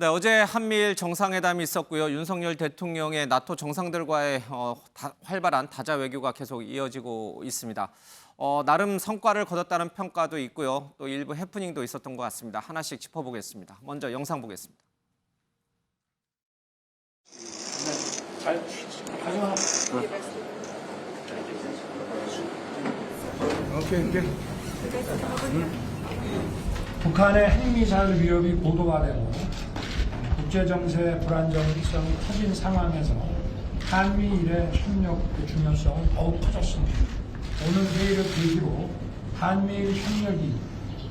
네, 어제 한미일 정상회담이 있었고요. 윤석열 대통령의 나토 정상들과의 활발한 다자 외교가 계속 이어지고 있습니다. 나름 성과를 거뒀다는 평가도 있고요. 또 일부 해프닝도 있었던 것 같습니다. 하나씩 짚어보겠습니다. 먼저 영상 보겠습니다. 오케이. 북한의 핵미사일 위협이 고도화되고 국제정세 불안정성이 커진 상황에서 한미일의 협력 중요성은 더욱 커졌습니다. 오늘 회의를 계기로 한미일 협력이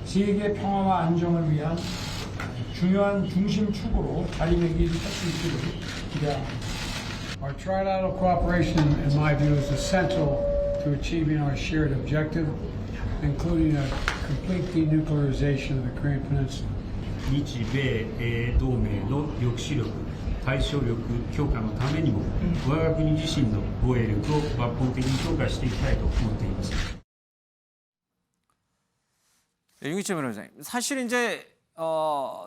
세계 평화와 안정을 위한 중요한 중심축으로 자리매김할 수 있기를 기대합니다. Our trilateral cooperation, in my view, is essential to achieving our shared objective, including a complete denuclearization of the Korean Peninsula. 日米同盟の抑止力、対処力強化のためにも、我が国自身の防衛力を抜本的に強化していきたいと思っています。 윤기철 변호사님, 사실 이제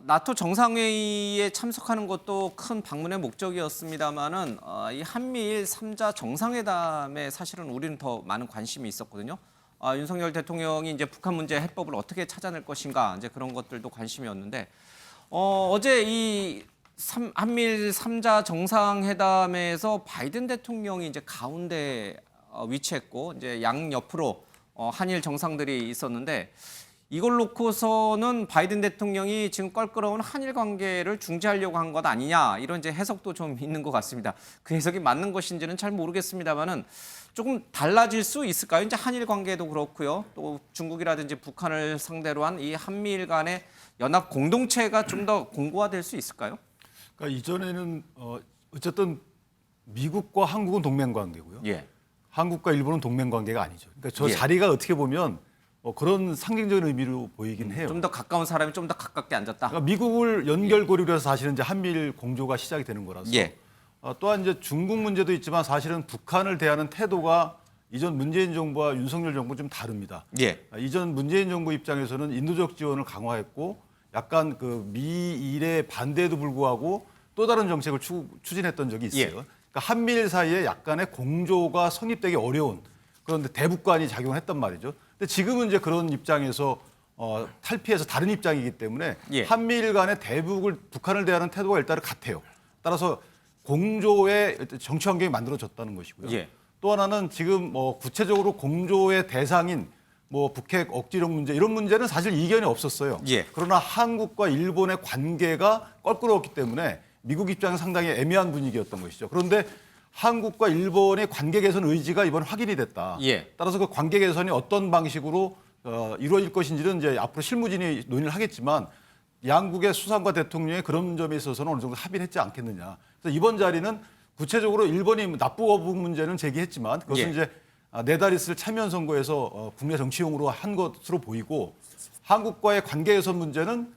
나토 정상회의에 참석하는 것도 큰 방문의 목적이었습니다만은 이 한미일 3자 정상회담에 사실은 우리는 더 많은 관심이 있었거든요. 윤석열 대통령이 이제 북한 문제 해법을 어떻게 찾아낼 것인가 이제 그런 것들도 관심이었는데 어제 이 한미일 3자 정상회담에서 바이든 대통령이 이제 가운데 위치했고 이제 양 옆으로 한일 정상들이 있었는데 이걸 놓고서는 바이든 대통령이 지금 껄끄러운 한일 관계를 중재하려고 한 것 아니냐 이런 이제 해석도 좀 있는 것 같습니다. 그 해석이 맞는 것인지는 잘 모르겠습니다만은 조금 달라질 수 있을까요? 이제 한일 관계도 그렇고요. 또 중국이라든지 북한을 상대로 한 이 한미일 간의 연합 공동체가 좀 더 공고화될 수 있을까요? 그러니까 이전에는 어쨌든 미국과 한국은 동맹 관계고요. 예. 한국과 일본은 동맹 관계가 아니죠. 그러니까 저 예. 자리가 어떻게 보면 그런 상징적인 의미로 보이긴 해요. 좀 더 가까운 사람이 좀 더 가깝게 앉았다. 그러니까 미국을 연결고리로 해서 사실은 이제 한미일 공조가 시작이 되는 거라서. 예. 또한 이제 중국 문제도 있지만 사실은 북한을 대하는 태도가 이전 문재인 정부와 윤석열 정부 좀 다릅니다. 예. 이전 문재인 정부 입장에서는 인도적 지원을 강화했고 약간 그 미일의 반대에도 불구하고 또 다른 정책을 추진했던 적이 있어요. 예. 그러니까 한미일 사이에 약간의 공조가 성립되기 어려운 그런데 대북관이 작용했단 말이죠. 근데 지금은 이제 그런 입장에서 탈피해서 다른 입장이기 때문에 예. 한미일 간의 대북을 북한을 대하는 태도가 일단은 같아요. 따라서 공조의 정치 환경이 만들어졌다는 것이고요. 예. 또 하나는 지금 구체적으로 공조의 대상인 북핵 억지력 문제 이런 문제는 사실 이견이 없었어요. 예. 그러나 한국과 일본의 관계가 껄끄러웠기 때문에 미국 입장은 상당히 애매한 분위기였던 것이죠. 그런데 한국과 일본의 관계 개선 의지가 이번에 확인이 됐다. 예. 따라서 그 관계 개선이 어떤 방식으로 이루어질 것인지는 이제 앞으로 실무진이 논의를 하겠지만 양국의 수상과 대통령의 그런 점에 있어서는 어느 정도 합의를 했지 않겠느냐. 그래서 이번 자리는 구체적으로 일본이 납부 거부 문제는 제기했지만 그것은 예. 이제 네다리스를 참여연 선거에서 국내 정치용으로 한 것으로 보이고 한국과의 관계 개선 문제는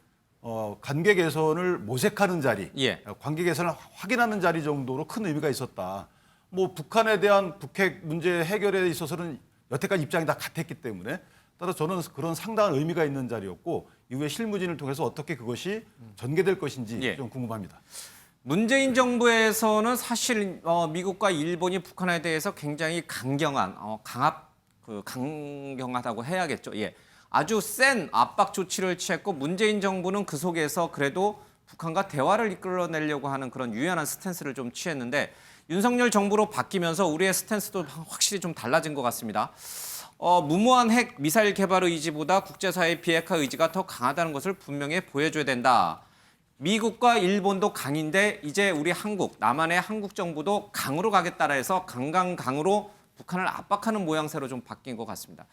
관계 개선을 모색하는 자리, 예. 관계 개선을 확인하는 자리 정도로 큰 의미가 있었다. 북한에 대한 북핵 문제 해결에 있어서는 여태까지 입장이 다 같았기 때문에 따라서 저는 그런 상당한 의미가 있는 자리였고 이후에 실무진을 통해서 어떻게 그것이 전개될 것인지 예. 좀 궁금합니다. 문재인 정부에서는 사실 미국과 일본이 북한에 대해서 굉장히 강경하다고 해야겠죠. 예. 아주 센 압박 조치를 취했고 문재인 정부는 그 속에서 그래도 북한과 대화를 이끌어내려고 하는 그런 유연한 스탠스를 좀 취했는데 윤석열 정부로 바뀌면서 우리의 스탠스도 확실히 좀 달라진 것 같습니다. 무모한 핵 미사일 개발 의지보다 국제사회의 비핵화 의지가 더 강하다는 것을 분명히 보여줘야 된다. 미국과 일본도 강인데 이제 우리 한국, 남한의 한국 정부도 강으로 가겠다라 해서 강으로 북한을 압박하는 모양새로 좀 바뀐 것 같습니다.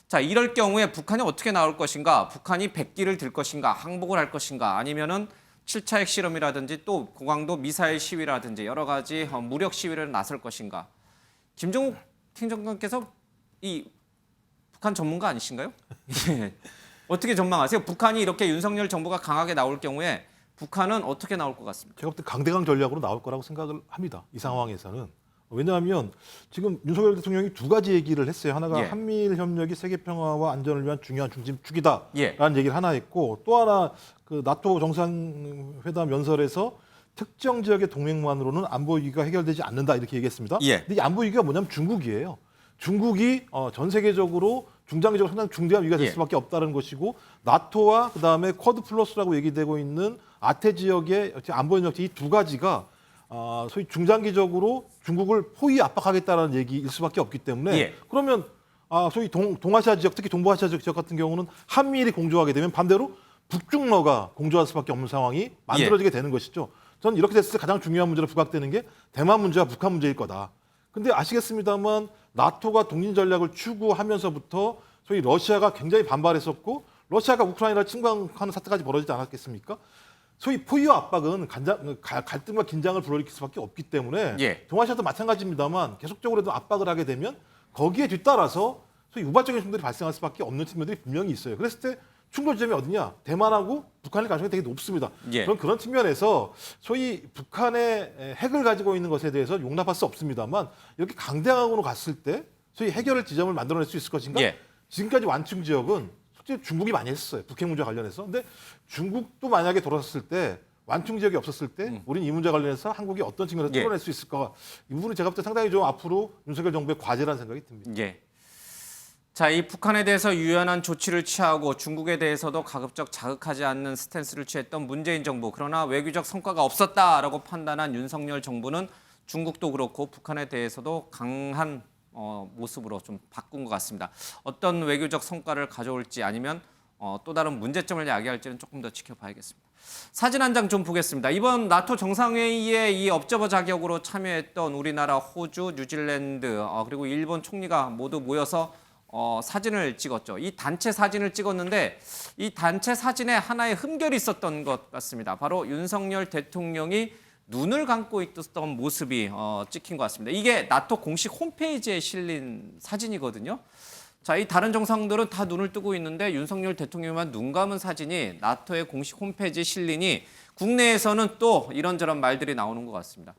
자, 이럴 경우에 북한이 어떻게 나올 것인가? 북한이 백기를 들 것인가? 항복을 할 것인가? 아니면은 7차 핵실험이라든지 또 고강도 미사일 시위라든지 여러 가지 무력 시위를 나설 것인가? 김정욱 행정관께서 이 북한 전문가 아니신가요? 어떻게 전망하세요? 북한이 이렇게 윤석열 정부가 강하게 나올 경우에 북한은 어떻게 나올 것 같습니까? 제가 볼 때 강대강 전략으로 나올 거라고 생각을 합니다. 이 상황에서는 왜냐하면 지금 윤석열 대통령이 두 가지 얘기를 했어요. 하나가 예. 한미일 협력이 세계 평화와 안전을 위한 중요한 중심축이다라는 예. 얘기를 하나 했고 또 하나 그 나토 정상회담 연설에서 특정 지역의 동맹만으로는 안보 위기가 해결되지 않는다 이렇게 얘기했습니다. 예. 근데 이 안보 위기가 뭐냐면 중국이에요. 중국이 전 세계적으로 중장기적으로 상당히 중대한 위기가 될 예. 수밖에 없다는 것이고 나토와 그다음에 쿼드 플러스라고 얘기되고 있는 아태 지역의 안보 협력 이 두 가지가 소위 중장기적으로 중국을 포위 압박하겠다는 얘기일 수밖에 없기 때문에 예. 그러면 소위 동아시아 지역 특히 동부아시아 지역 같은 경우는 한미일이 공조하게 되면 반대로 북중러가 공조할 수밖에 없는 상황이 만들어지게 되는 것이죠. 저는 이렇게 됐을 때 가장 중요한 문제로 부각되는 게 대만 문제와 북한 문제일 거다. 근데 아시겠습니다만 나토가 독립 전략을 추구하면서부터 소위 러시아가 굉장히 반발했었고 러시아가 우크라이나를 침공하는 사태까지 벌어지지 않았겠습니까? 소위 포위와 압박은 갈등과 긴장을 불러일으킬 수밖에 없기 때문에 예. 동아시아도 마찬가지입니다만 계속적으로도 압박을 하게 되면 거기에 뒤따라서 소위 우발적인 충돌이 발생할 수밖에 없는 측면들이 분명히 있어요. 그랬을 때 충돌 지점이 어디냐? 대만하고 북한일 가능성이 되게 높습니다. 예. 저는 그런 측면에서 소위 북한의 핵을 가지고 있는 것에 대해서 용납할 수 없습니다만 이렇게 강대강으로 갔을 때 소위 해결의 지점을 만들어낼 수 있을 것인가? 예. 지금까지 완충 지역은 솔직히 중국이 많이 했었어요. 북핵 문제 관련해서. 근데 중국도 만약에 돌아섰을 때 완충 지역이 없었을 때 우리는 이 문제 관련해서 한국이 어떤 측면에서 예. 뚫어낼 수 있을까? 이 부분은 제가 볼 때 상당히 좀 앞으로 윤석열 정부의 과제라는 생각이 듭니다. 예. 자, 이 북한에 대해서 유연한 조치를 취하고 중국에 대해서도 가급적 자극하지 않는 스탠스를 취했던 문재인 정부. 그러나 외교적 성과가 없었다라고 판단한 윤석열 정부는 중국도 그렇고 북한에 대해서도 강한 모습으로 좀 바꾼 것 같습니다. 어떤 외교적 성과를 가져올지 아니면 또 다른 문제점을 야기할지는 조금 더 지켜봐야겠습니다. 사진 한 장 좀 보겠습니다. 이번 나토 정상회의에 이 업저버 자격으로 참여했던 우리나라, 호주, 뉴질랜드 그리고 일본 총리가 모두 모여서 사진을 찍었죠. 이 단체 사진을 찍었는데 이 단체 사진에 하나의 흠결이 있었던 것 같습니다. 바로 윤석열 대통령이 눈을 감고 있었던 모습이 찍힌 것 같습니다. 이게 나토 공식 홈페이지에 실린 사진이거든요. 자, 이 다른 정상들은 다 눈을 뜨고 있는데 윤석열 대통령만 눈 감은 사진이 나토의 공식 홈페이지에 실리니 국내에서는 또 이런저런 말들이 나오는 것 같습니다.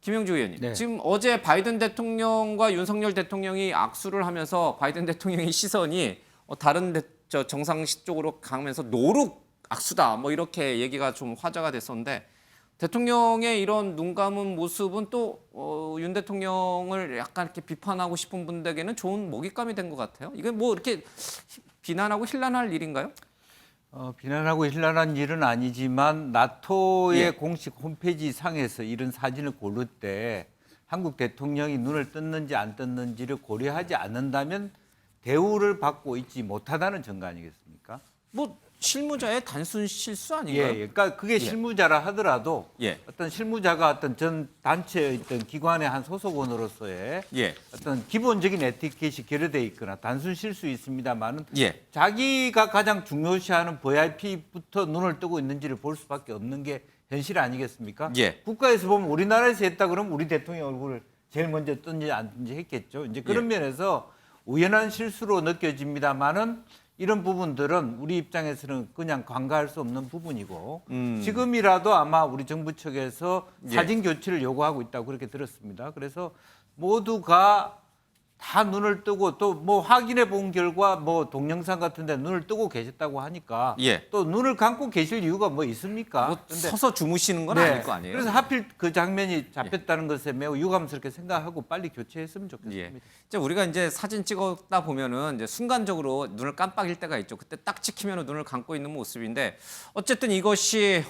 김영주 의원님, 네. 지금 어제 바이든 대통령과 윤석열 대통령이 악수를 하면서 바이든 대통령의 시선이 다른 정상식 쪽으로 가면서 노룩 악수다 뭐 이렇게 얘기가 좀 화제가 됐었는데 대통령의 이런 눈 감은 모습은 또 윤 대통령을 약간 이렇게 비판하고 싶은 분들에게는 좋은 먹잇감이 된 것 같아요. 이게 뭐 이렇게 비난하고 힐난할 일인가요? 비난하고 힐난한 일은 아니지만 나토의 예. 공식 홈페이지 상에서 이런 사진을 고를 때 한국 대통령이 눈을 떴는지 안 떴는지를 고려하지 않는다면 대우를 받고 있지 못하다는 증거 아니겠습니까? 뭐 실무자의 단순 실수 예, 아닌가요? 그러니까 그게 실무자라 하더라도 예. 어떤 실무자가 어떤 전 단체의 어떤 기관의 한 소속원으로서의 예. 어떤 기본적인 에티켓이 결여되어 있거나 단순 실수 있습니다만은 예. 자기가 가장 중요시하는 VIP부터 눈을 뜨고 있는지를 볼 수밖에 없는 게 현실 아니겠습니까? 예. 국가에서 보면 우리나라에서 했다 그러면 우리 대통령 얼굴을 제일 먼저 떴는지 안 떴는지 했겠죠. 이제 그런 예. 면에서 우연한 실수로 느껴집니다만은 이런 부분들은 우리 입장에서는 그냥 간과할 수 없는 부분이고 지금이라도 아마 우리 정부 측에서 예. 사진 교체를 요구하고 있다고 그렇게 들었습니다. 그래서 모두가 다 눈을 뜨고 또 뭐 확인해 본 결과 뭐 동영상 같은데 눈을 뜨고 계셨다고 하니까 예. 또 눈을 감고 계실 이유가 뭐 있습니까? 뭐 근데 서서 주무시는 건 네. 아닐 거 아니에요? 그래서 하필 그 장면이 잡혔다는 것에 매우 유감스럽게 생각하고 빨리 교체했으면 좋겠습니다. 예. 이제 우리가 이제 사진 찍었다 보면은 이제 순간적으로 눈을 깜빡일 때가 있죠. 그때 딱 찍히면 눈을 감고 있는 모습인데 어쨌든 이것이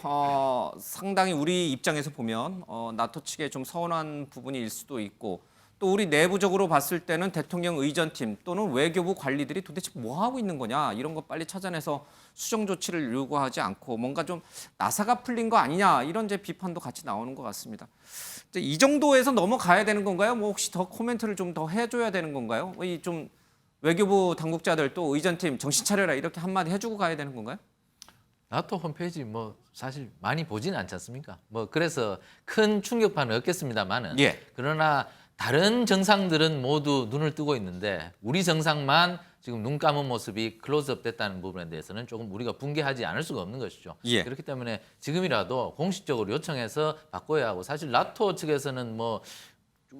상당히 우리 입장에서 보면 나토 측에 좀 서운한 부분일 수도 있고 또 우리 내부적으로 봤을 때는 대통령 의전팀 또는 외교부 관리들이 도대체 뭐 하고 있는 거냐 이런 거 빨리 찾아내서 수정 조치를 요구하지 않고 뭔가 좀 나사가 풀린 거 아니냐 이런 이제 비판도 같이 나오는 것 같습니다. 이제 이 정도에서 넘어가야 되는 건가요? 뭐 혹시 더 코멘트를 좀 더 해줘야 되는 건가요? 이 좀 외교부 당국자들 또 의전팀 정신 차려라 이렇게 한마디 해주고 가야 되는 건가요? 나토 홈페이지 뭐 사실 많이 보지는 않지 않습니까? 뭐 그래서 큰 충격파는 없겠습니다만은 예. 그러나 다른 정상들은 모두 눈을 뜨고 있는데 우리 정상만 지금 눈 감은 모습이 클로즈업 됐다는 부분에 대해서는 조금 우리가 붕괴하지 않을 수가 없는 것이죠. 예. 그렇기 때문에 지금이라도 공식적으로 요청해서 바꿔야 하고 사실 나토 측에서는 뭐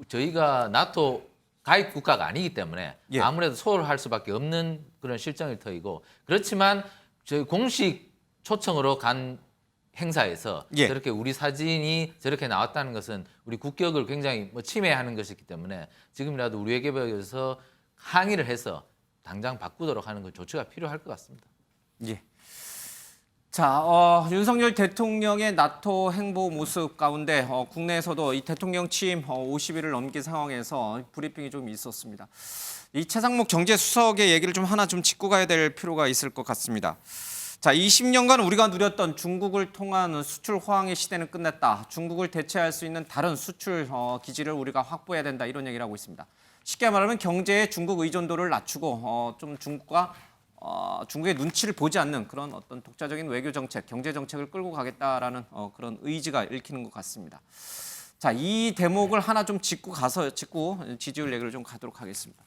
저희가 나토 가입 국가가 아니기 때문에 예. 아무래도 소홀할 수밖에 없는 그런 실정일 터이고 그렇지만 저희 공식 초청으로 간 행사에서 예. 저렇게 우리 사진이 저렇게 나왔다는 것은 우리 국격을 굉장히 침해하는 것이기 때문에 지금이라도 우리 외교부에서 항의를 해서 당장 바꾸도록 하는 건 조치가 필요할 것 같습니다. 예. 자, 윤석열 대통령의 나토 행보 모습 가운데 국내에서도 이 대통령 취임 50일을 넘긴 상황에서 브리핑이 좀 있었습니다. 이 최상목 경제수석의 얘기를 좀 하나 좀 짚고 가야 될 필요가 있을 것 같습니다. 자, 20년간 우리가 누렸던 중국을 통한 수출 호황의 시대는 끝냈다. 중국을 대체할 수 있는 다른 수출 기지를 우리가 확보해야 된다. 이런 얘기를 하고 있습니다. 쉽게 말하면 경제의 중국 의존도를 낮추고 좀 중국의 눈치를 보지 않는 그런 어떤 독자적인 외교 정책, 경제 정책을 끌고 가겠다라는 그런 의지가 읽히는 것 같습니다. 자, 이 대목을 하나 좀 짚고 지지율 얘기를 좀 가도록 하겠습니다.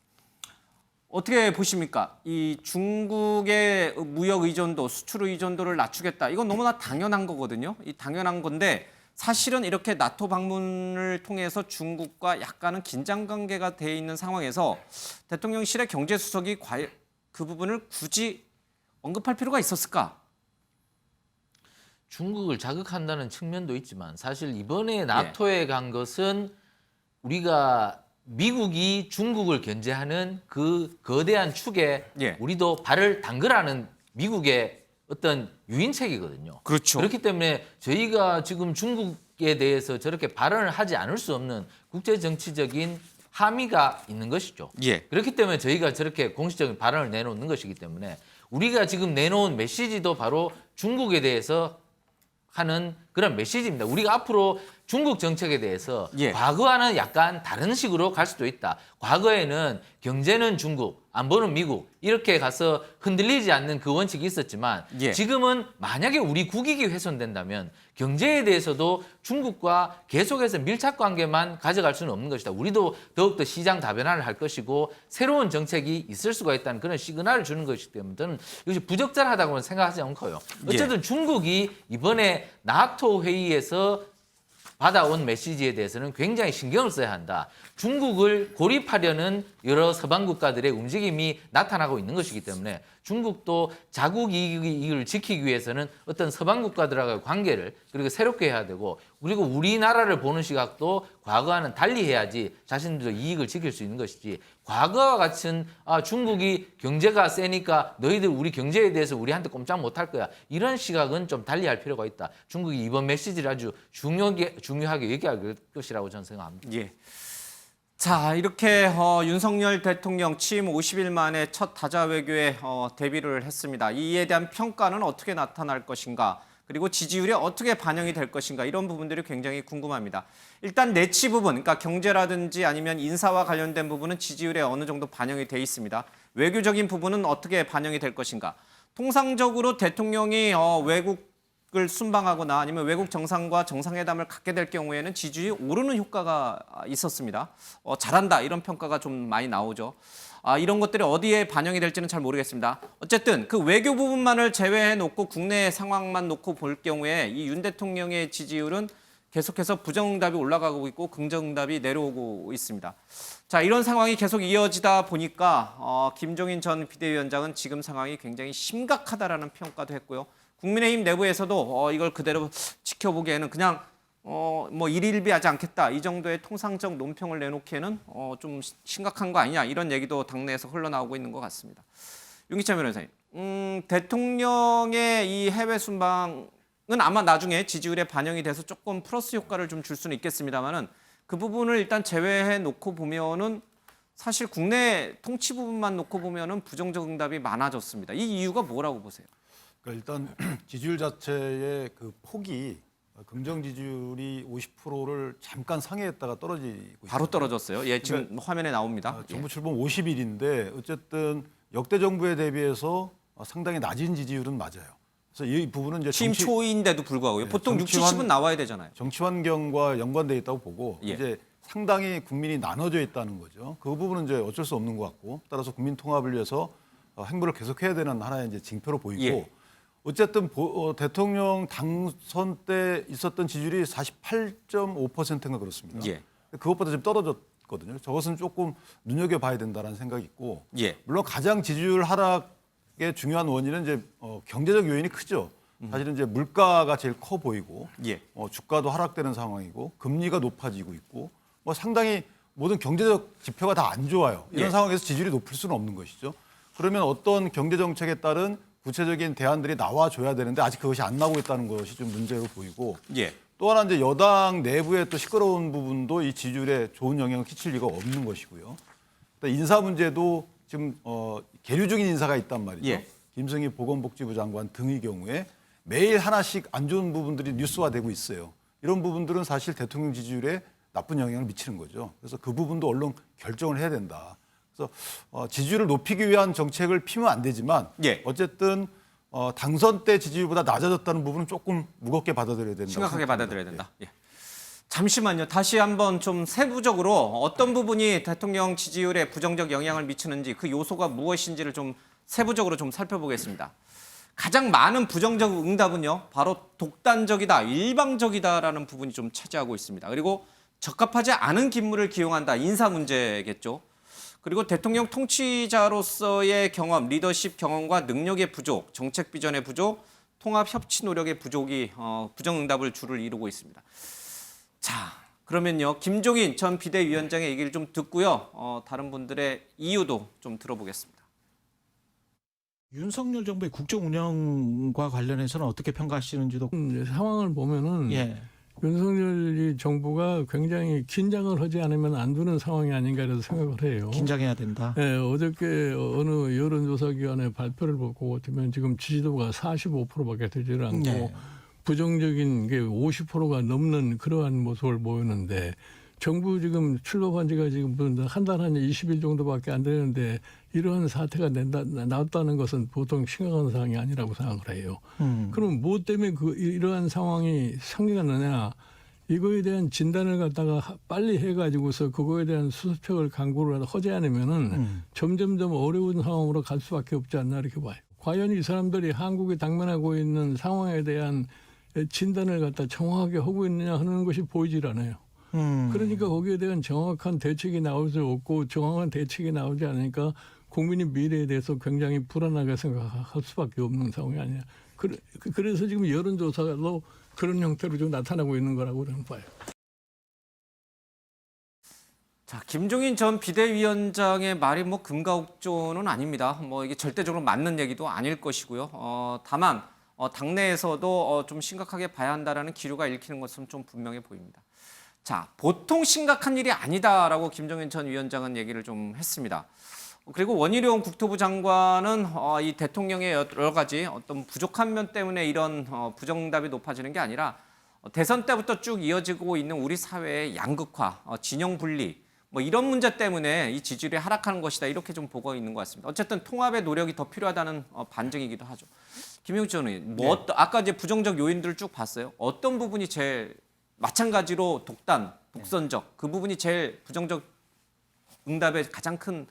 어떻게 보십니까? 이 중국의 무역 의존도, 수출 의존도를 낮추겠다. 이건 너무나 당연한 거거든요. 이 당연한 건데 사실은 이렇게 나토 방문을 통해서 중국과 약간은 긴장 관계가 돼 있는 상황에서 대통령실의 경제수석이 과연 그 부분을 굳이 언급할 필요가 있었을까? 중국을 자극한다는 측면도 있지만 사실 이번에 나토에 간 것은 우리가 미국이 중국을 견제하는 그 거대한 축에 예. 우리도 발을 담그라는 미국의 어떤 유인책이거든요. 그렇죠. 그렇기 때문에 저희가 지금 중국에 대해서 저렇게 발언을 하지 않을 수 없는 국제 정치적인 함의가 있는 것이죠. 예. 그렇기 때문에 저희가 저렇게 공식적인 발언을 내놓는 것이기 때문에 우리가 지금 내놓은 메시지도 바로 중국에 대해서 하는 그런 메시지입니다. 우리가 앞으로 중국 정책에 대해서 예. 과거와는 약간 다른 식으로 갈 수도 있다. 과거에는 경제는 중국, 안보는 미국 이렇게 가서 흔들리지 않는 그 원칙이 있었지만 예. 지금은 만약에 우리 국익이 훼손된다면 경제에 대해서도 중국과 계속해서 밀착 관계만 가져갈 수는 없는 것이다. 우리도 더욱더 시장 다변화를 할 것이고 새로운 정책이 있을 수가 있다는 그런 시그널을 주는 것이기 때문에 저는 이것이 부적절하다고는 생각하지 않고요. 어쨌든 중국이 이번에 나토 회의에서 받아온 메시지에 대해서는 굉장히 신경을 써야 한다. 중국을 고립하려는 여러 서방 국가들의 움직임이 나타나고 있는 것이기 때문에 중국도 자국 이익을 지키기 위해서는 어떤 서방 국가들과의 관계를 그리고 새롭게 해야 되고 그리고 우리나라를 보는 시각도 과거와는 달리 해야지 자신들의 이익을 지킬 수 있는 것이지 과거와 같은 중국이 경제가 세니까 너희들 우리 경제에 대해서 우리한테 꼼짝 못할 거야. 이런 시각은 좀 달리할 필요가 있다. 중국이 이번 메시지를 아주 중요하게 얘기할 것이라고 저는 생각합니다. 예. 자, 이렇게 윤석열 대통령 취임 50일 만에 첫 다자 외교에 데뷔를 했습니다. 이에 대한 평가는 어떻게 나타날 것인가? 그리고 지지율에 어떻게 반영이 될 것인가? 이런 부분들이 굉장히 궁금합니다. 일단 내치 부분, 그러니까 경제라든지 아니면 인사와 관련된 부분은 지지율에 어느 정도 반영이 돼 있습니다. 외교적인 부분은 어떻게 반영이 될 것인가? 통상적으로 대통령이 외국을 순방하거나 아니면 외국 정상과 정상회담을 갖게 될 경우에는 지지율이 오르는 효과가 있었습니다. 잘한다 이런 평가가 좀 많이 나오죠. 이런 것들이 어디에 반영이 될지는 잘 모르겠습니다. 어쨌든 그 외교 부분만을 제외해 놓고 국내 상황만 놓고 볼 경우에 이 윤 대통령의 지지율은 계속해서 부정응답이 올라가고 있고 긍정응답이 내려오고 있습니다. 자, 이런 상황이 계속 이어지다 보니까 김종인 전 비대위원장은 지금 상황이 굉장히 심각하다라는 평가도 했고요. 국민의힘 내부에서도 이걸 그대로 지켜보기에는 그냥 일일비하지 않겠다 이 정도의 통상적 논평을 내놓기에는 좀 심각한 거 아니냐 이런 얘기도 당내에서 흘러나오고 있는 것 같습니다. 윤기찬 변호사님, 대통령의 이 해외 순방은 아마 나중에 지지율에 반영이 돼서 조금 플러스 효과를 좀 줄 수는 있겠습니다만은 그 부분을 일단 제외해 놓고 보면은 사실 국내 통치 부분만 놓고 보면은 부정적 응답이 많아졌습니다. 이 이유가 뭐라고 보세요? 그러니까 일단 지지율 자체의 그 폭이 긍정 지지율이 50%를 잠깐 상회했다가 떨어지고 바로 있어요. 떨어졌어요. 예, 지금 화면에 나옵니다. 정부 출범 50일인데 어쨌든 역대 정부에 대비해서 상당히 낮은 지지율은 맞아요. 그래서 이 부분은 이제 취임 초인데도 불구하고요. 보통 60, 70은 나와야 되잖아요. 정치 환경과 연관돼 있다고 보고 예. 이제 상당히 국민이 나눠져 있다는 거죠. 그 부분은 이제 어쩔 수 없는 것 같고 따라서 국민 통합을 위해서 행보를 계속해야 되는 하나의 이제 징표로 보이고 예. 어쨌든 대통령 당선 때 있었던 지지율이 48.5%인가 그렇습니다. 예. 그것보다 좀 떨어졌거든요. 저것은 조금 눈여겨봐야 된다는 생각이 있고 예. 물론 가장 지지율 하락의 중요한 원인은 이제 경제적 요인이 크죠. 사실은 이제 물가가 제일 커 보이고 예. 주가도 하락되는 상황이고 금리가 높아지고 있고 뭐 상당히 모든 경제적 지표가 다 안 좋아요. 이런 예. 상황에서 지지율이 높을 수는 없는 것이죠. 그러면 어떤 경제 정책에 따른 구체적인 대안들이 나와줘야 되는데 아직 그것이 안 나오고 있다는 것이 좀 문제로 보이고 예. 또 하나 이제 여당 내부의 또 시끄러운 부분도 이 지지율에 좋은 영향을 끼칠 리가 없는 것이고요. 또 인사 문제도 지금 계류 중인 인사가 있단 말이죠. 예. 김승희 보건복지부 장관 등의 경우에 매일 하나씩 안 좋은 부분들이 뉴스화되고 있어요. 이런 부분들은 사실 대통령 지지율에 나쁜 영향을 미치는 거죠. 그래서 그 부분도 얼른 결정을 해야 된다. 그래서 지지율을 높이기 위한 정책을 피면 안 되지만 예. 어쨌든 당선 때 지지율보다 낮아졌다는 부분은 조금 무겁게 받아들여야 된다. 심각하게 받아들여야 된다. 예. 잠시만요. 다시 한번 좀 세부적으로 어떤 부분이 대통령 지지율에 부정적 영향을 미치는지 그 요소가 무엇인지를 좀 세부적으로 좀 살펴보겠습니다. 가장 많은 부정적 응답은요, 바로 독단적이다, 일방적이다라는 부분이 좀 차지하고 있습니다. 그리고 적합하지 않은 인물을 기용한다, 인사 문제겠죠. 그리고 대통령 통치자로서의 경험, 리더십 경험과 능력의 부족, 정책 비전의 부족, 통합 협치 노력의 부족이 부정응답을 주를 이루고 있습니다. 자, 그러면요, 김종인 전 비대위원장의 얘기를 좀 듣고요, 다른 분들의 이유도 좀 들어보겠습니다. 윤석열 정부의 국정 운영과 관련해서는 어떻게 평가하시는지도 상황을 보면은 예. 윤석열 정부가 굉장히 긴장을 하지 않으면 안 되는 상황이 아닌가 이런 생각을 해요. 긴장해야 된다. 네, 어저께 어느 여론조사기관의 발표를 보고 보면 지금 지지도가 45%밖에 되질 않고 네. 부정적인 게 50%가 넘는 그러한 모습을 보이는데 정부 지금 출범한 지가 지금 한 달 한 20일 정도밖에 안 되는데 이러한 사태가 나왔다는 것은 보통 심각한 상황이 아니라고 생각을 해요. 그럼 뭐 때문에 이러한 상황이 생겨나느냐? 이거에 대한 진단을 갖다가 빨리 해가지고서 그거에 대한 수습책을 강구를 하지 않으면은 점점점 어려운 상황으로 갈 수밖에 없지 않나 이렇게 봐요. 과연 이 사람들이 한국에 당면하고 있는 상황에 대한 진단을 갖다 정확하게 하고 있느냐 하는 것이 보이질 않아요. 그러니까 거기에 대한 정확한 대책이 나올 수 없고 정확한 대책이 나오지 않으니까 국민의 미래에 대해서 굉장히 불안하게 생각할 수밖에 없는 상황이 아니냐. 그래서 지금 여론조사로 그런 형태로 좀 나타나고 있는 거라고 저는 봐요. 자, 김종인 전 비대위원장의 말이 뭐 금가옥조는 아닙니다. 뭐 이게 절대적으로 맞는 얘기도 아닐 것이고요. 다만 당내에서도 좀 심각하게 봐야 한다라는 기류가 읽히는 것은 좀 분명해 보입니다. 자, 보통 심각한 일이 아니다라고 김종인 전 위원장은 얘기를 좀 했습니다. 그리고 원희룡 국토부 장관은 이 대통령의 여러 가지 어떤 부족한 면 때문에 이런 부정응답이 높아지는 게 아니라 대선 때부터 쭉 이어지고 있는 우리 사회의 양극화, 진영 분리, 뭐 이런 문제 때문에 이 지지율이 하락하는 것이다 이렇게 좀 보고 있는 것 같습니다. 어쨌든 통합의 노력이 더 필요하다는 반증이기도 하죠. 김영준 의원, 뭐 아까 이제 부정적 요인들을 쭉 봤어요. 어떤 부분이 제일 마찬가지로 독선적 그 부분이 제일 부정적 응답의 가장 큰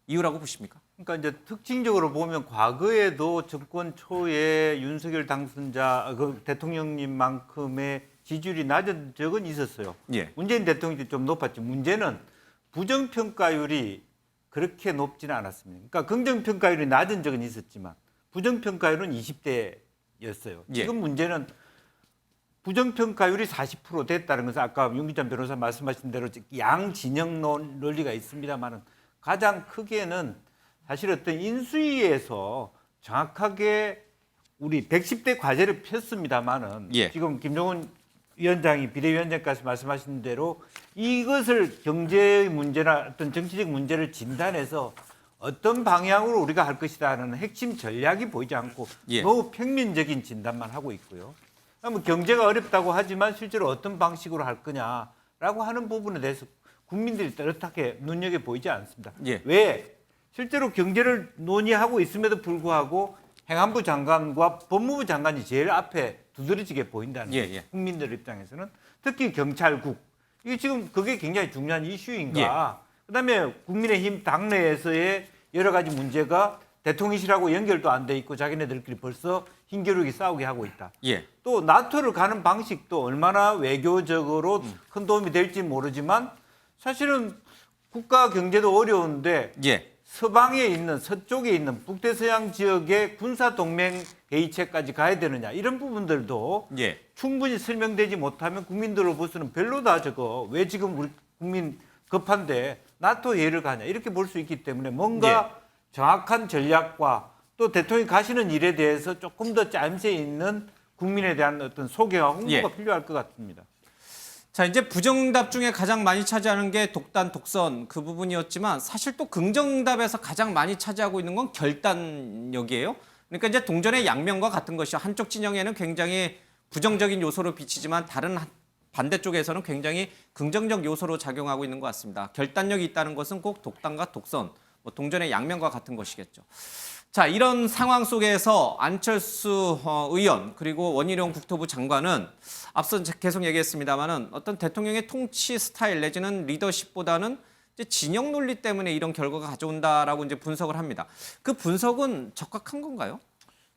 이유라고 보십니까? 그러니까 이제 특징적으로 보면 과거에도 정권 초에 윤석열 당선자 그 대통령님만큼의 지지율이 낮은 적은 있었어요. 예. 문재인 대통령이 좀 높았죠. 문제는 부정평가율이 그렇게 높지는 않았습니다. 그러니까 긍정평가율이 낮은 적은 있었지만 부정평가율은 20대였어요. 예. 지금 문제는 부정평가율이 40% 됐다는 것은 아까 윤기찬 변호사 말씀하신 대로 양진영 논리가 있습니다만은 가장 크게는 사실 어떤 인수위에서 정확하게 우리 110대 과제를 폈습니다만은 예. 지금 김종훈 위원장이 비대위원장까지 말씀하신 대로 이것을 경제 문제나 어떤 정치적 문제를 진단해서 어떤 방향으로 우리가 할 것이다 하는 핵심 전략이 보이지 않고 예. 너무 평면적인 진단만 하고 있고요. 그러면 경제가 어렵다고 하지만 실제로 어떤 방식으로 할 거냐라고 하는 부분에 대해서 국민들이 뚜렷하게 눈여겨 보이지 않습니다. 예. 왜? 실제로 경제를 논의하고 있음에도 불구하고 행안부 장관과 법무부 장관이 제일 앞에 두드러지게 보인다는 예, 거예요. 예. 국민들 입장에서는 특히 경찰국 이게 지금 그게 굉장히 중요한 이슈인가? 그다음에 국민의힘 당내에서의 여러 가지 문제가 대통령실하고 연결도 안 돼 있고 자기네들끼리 벌써 힘겨루기 싸우게 하고 있다. 예. 또 나토를 가는 방식도 얼마나 외교적으로 큰 도움이 될지 모르지만 사실은 국가 경제도 어려운데 예. 서방에 있는 서쪽에 있는 북대서양 지역의 군사 동맹 회의체까지 가야 되느냐 이런 부분들도 예. 충분히 설명되지 못하면 국민들로부터는 별로다 저거 왜 지금 우리 국민 급한데 나토 회의를 가냐 이렇게 볼 수 있기 때문에 뭔가 정확한 전략과 또 대통령이 가시는 일에 대해서 조금 더 짜임새 있는 국민에 대한 어떤 소개와 홍보가 예. 필요할 것 같습니다. 자, 이제 부정응답 중에 가장 많이 차지하는 게 독단, 독선 그 부분이었지만 사실 또 긍정응답에서 가장 많이 차지하고 있는 건 결단력이에요. 그러니까 이제 동전의 양면과 같은 것이요. 한쪽 진영에는 굉장히 부정적인 요소로 비치지만 다른 반대쪽에서는 굉장히 긍정적 요소로 작용하고 있는 것 같습니다. 결단력이 있다는 것은 꼭 독단과 독선, 뭐 동전의 양면과 같은 것이겠죠. 자, 이런 상황 속에서 안철수 의원 그리고 원희룡 국토부 장관은 앞서 계속 얘기했습니다마는 어떤 대통령의 통치 스타일 내지는 리더십보다는 이제 진영 논리 때문에 이런 결과가 가져온다라고 이제 분석을 합니다. 그 분석은 적합한 건가요?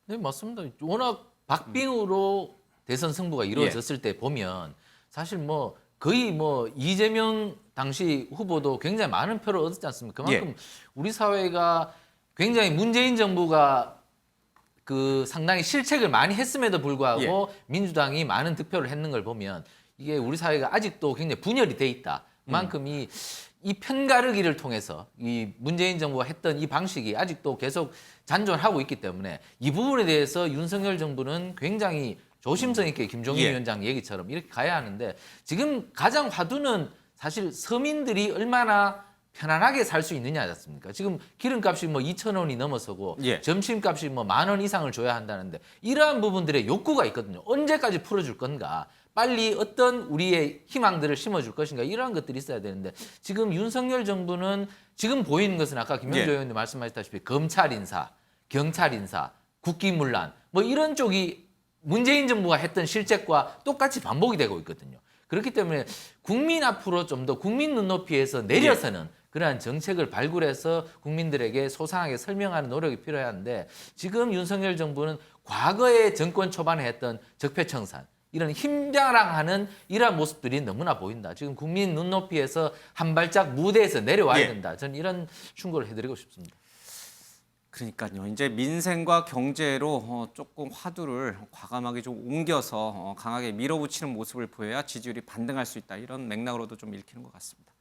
네, 맞습니다. 워낙 박빙으로 대선 승부가 이루어졌을 때 보면 사실 뭐 거의 뭐 이재명 당시 후보도 굉장히 많은 표를 얻었지 않습니까? 그만큼 우리 사회가 굉장히 문재인 정부가 그 상당히 실책을 많이 했음에도 불구하고 민주당이 많은 득표를 했는 걸 보면 이게 우리 사회가 아직도 굉장히 분열이 돼 있다. 그만큼 이 편가르기를 통해서 이 문재인 정부가 했던 이 방식이 아직도 계속 잔존하고 있기 때문에 이 부분에 대해서 윤석열 정부는 굉장히 조심성 있게 김종인 위원장 얘기처럼 이렇게 가야 하는데 지금 가장 화두는 사실 서민들이 얼마나 편안하게 살 수 있느냐였습니까? 지금 기름값이 뭐 2,000원이 넘어서고 점심값이 뭐 10,000원 이상을 줘야 한다는데 이러한 부분들의 욕구가 있거든요. 언제까지 풀어줄 건가? 빨리 어떤 우리의 희망들을 심어줄 것인가? 이러한 것들이 있어야 되는데 지금 윤석열 정부는 지금 보이는 것은 아까 김명조 의원님 말씀하셨다시피 검찰 인사, 경찰 인사, 국기문란 뭐 이런 쪽이 문재인 정부가 했던 실책과 똑같이 반복이 되고 있거든요. 그렇기 때문에 국민 앞으로 좀 더 국민 눈높이에서 내려서는 그러한 정책을 발굴해서 국민들에게 소상하게 설명하는 노력이 필요한데 지금 윤석열 정부는 과거에 정권 초반에 했던 적폐청산 이런 힘자랑하는 이러한 모습들이 너무나 보인다. 지금 국민 눈높이에서 한 발짝 무대에서 내려와야 된다. 저는 이런 충고를 해드리고 싶습니다. 그러니까요. 이제 민생과 경제로 조금 화두를 과감하게 좀 옮겨서 강하게 밀어붙이는 모습을 보여야 지지율이 반등할 수 있다. 이런 맥락으로도 좀 읽히는 것 같습니다.